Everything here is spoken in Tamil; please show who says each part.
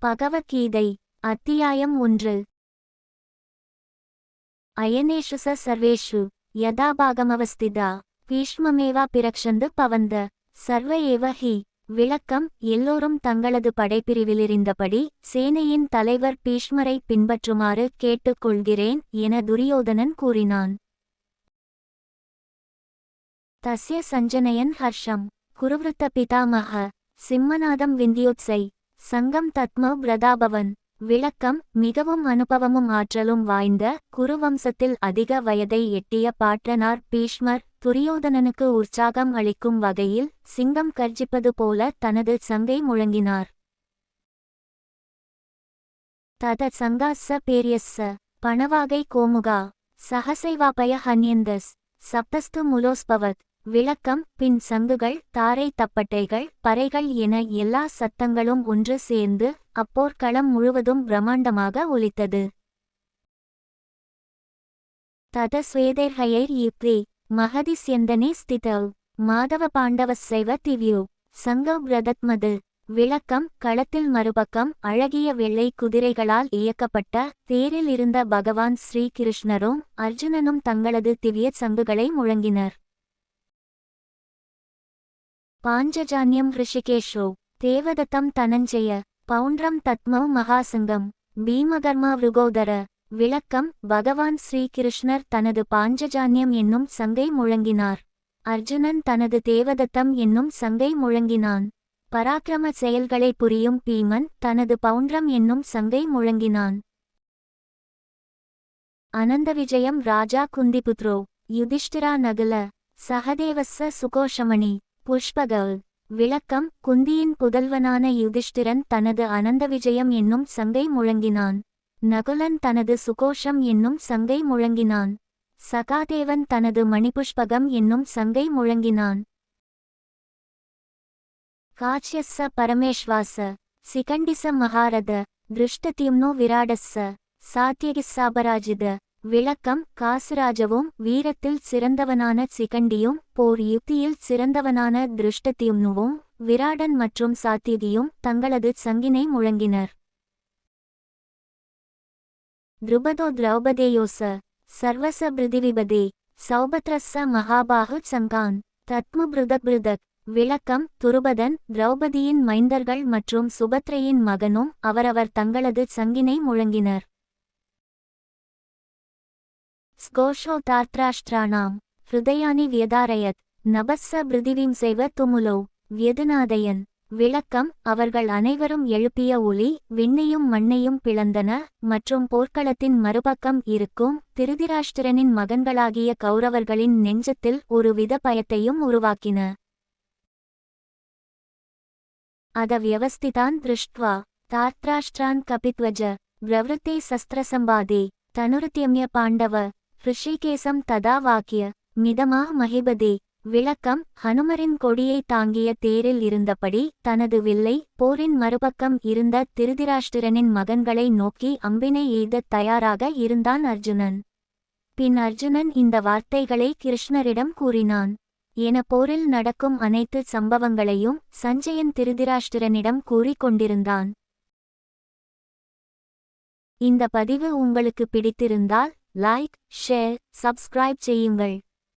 Speaker 1: பகவத்கீதை அத்தியாயம் 1. அயனேஷு சர்வேஷு யதாபாகமவஸ்திதா பீஷ்மமேவா பிரக்ஷந்து பவந்த சர்வ ஏவ ஹி. விளக்கம்: எல்லோரும் தங்களது படைப்பிரிவிலிருந்தபடி சேனையின் தலைவர் பீஷ்மரை பின்பற்றுமாறு கேட்டுக்கொள்கிறேன் என துரியோதனன் கூறினான். தஸ்ய சஞ்சனயன் ஹர்ஷம் குருவ்ருத்த பிதாமஹ சிம்மநாதம் விந்தியோத்சை சங்கம் தத்ம பிரதாபவன். விளக்கம்: மிகவும் அனுபவமும் ஆற்றலும் வாய்ந்த குருவம்சத்தில் அதிக வயதை எட்டிய பாட்டனார் பீஷ்மர் துரியோதனனுக்கு உற்சாகம் அளிக்கும் வகையில் சிங்கம் கர்ஜிப்பது போல தனது சங்கை முழங்கினார். தத சங்காஸ்ஸ பேரியஸ்ஸ பணவாகை கோமுகா சஹசைவாபய ஹன்யந்தஸ் சப்தஸ்து முலோஸ்பவத். விளக்கம்: பின் சங்குகள், தாரை தப்பட்டைகள், பறைகள் என எல்லா சத்தங்களும் ஒன்று சேர்ந்து அப்போர்க்களம் முழுவதும் பிரம்மாண்டமாக ஒலித்தது. தத ஸ்வேதைர்ஹயைர் யுக்தி மகதிஸ்யந்தனே ஸ்திதௌ மாதவ பாண்டவஸ்ஸைவ திவ்யோ சங்கௌ பிரதத்மது. விளக்கம்: களத்தில் மறுபக்கம் அழகிய வெள்ளை குதிரைகளால் இயக்கப்பட்ட தேரில் இருந்த பகவான் ஸ்ரீகிருஷ்ணரும் அர்ஜுனனும் தங்களது திவ்ய சங்குகளை முழங்கினர். பாஞ்சஜான்யம் ஹிருஷிகேஷோ தேவதத்தம் தனஞ்சய பௌண்ட்ரம் தத்மௌ மகாசங்கம் பீமகர்மா விருகோதர. விளக்கம்: பகவான் ஸ்ரீகிருஷ்ணர் தனது பாஞ்சஜான்யம் என்னும் சங்கை முழங்கினார். அர்ஜுனன் தனது தேவதத்தம் என்னும் சங்கை முழங்கினான். பராக்கிரம செயல்களை புரியும் பீமன் தனது பௌண்ட்ரம் என்னும் சங்கை முழங்கினான். அனந்த விஜயம் ராஜா குந்திபுத்ரோ யுதிஷ்டிரா நகுல சகதேவஸ்ஸ சுகோஷமணி புஷ்பகல். விளக்கம்: குந்தியின் புதல்வனான யுதிஷ்டிரன் தனது அனந்த விஜயம் என்னும் சங்கை முழங்கினான். நகுலன் தனது சுகோஷம் என்னும் சங்கை முழங்கினான். சகாதேவன் தனது மணிபுஷ்பகம் என்னும் சங்கை முழங்கினான். காச்யஸ்ஸ பரமேஸ்வாச சிகண்டிச மகாரத திருஷ்டத்யும்னோ விராடஸ்ஸ சாத்யகிஸ்ஸாபராஜித. விளக்கம்: காசுராஜவும் வீரத்தில் சிறந்தவனான சிகண்டியும் போர் யுக்தியில் சிறந்தவனான திருஷ்டத்யும்னுவும் விராடன் மற்றும் சாத்யகியும் தங்களது சங்கினை முழங்கினர். த்ருபதோ திரௌபதேயோச சர்வச பிருதிவிபதே சௌபத்ரஸ்ஸ மகாபாஹு சங்கான் தத்மு பிருதக். விளக்கம்: துருபதன், திரௌபதியின் மைந்தர்கள் மற்றும் சுபத்ரையின் மகனும் அவரவர் தங்களது சங்கினை முழங்கினர். ஸ்கோஷோ தார்த்ராஷ்டிராணாம் ஹிருதயானி வியதாரயத் நபஸ்ஸ பிருதிவீம் செய்வ துமுலோ வியதுநாதயன். விளக்கம்: அவர்கள் அனைவரும் எழுப்பிய ஒலி விண்ணையும் மண்ணையும் பிளந்தன மற்றும் போர்க்களத்தின் மறுபக்கம் இருக்கும் திருதிராஷ்டிரனின் மகன்களாகிய கௌரவர்களின் நெஞ்சத்தில் ஒரு வித பயத்தையும் உருவாக்கின. அத வியவஸ்திதான் திருஷ்ட்வா தார்த்ராஷ்டிரான் கபித்வஜ பிரவருத்தே சஸ்திரசம்பாதே தனுருத்யம்ய பாண்டவ ஹிருஷிகேசம் ததா வாக்கிய மிதமா மஹிபதே. விளக்கம்: ஹனுமரின் கொடியை தாங்கிய தேரில் இருந்தபடி தனது வில்லை போரின் மறுபக்கம் இருந்த திருதிராஷ்டிரனின் மகன்களை நோக்கி அம்பினை எய்தத் தயாராக இருந்தான் அர்ஜுனன். பின் அர்ஜுனன் இந்த வார்த்தைகளை கிருஷ்ணரிடம் கூறினான். என போரில் நடக்கும் அனைத்து சம்பவங்களையும் சஞ்சயன் திருதிராஷ்டிரனிடம் கூறிக் கொண்டிருந்தான். இந்த பதிவு உங்களுக்கு பிடித்திருந்தால் லைக், ஷேர், சப்ஸ்கிரைப் செய்யுங்கள்.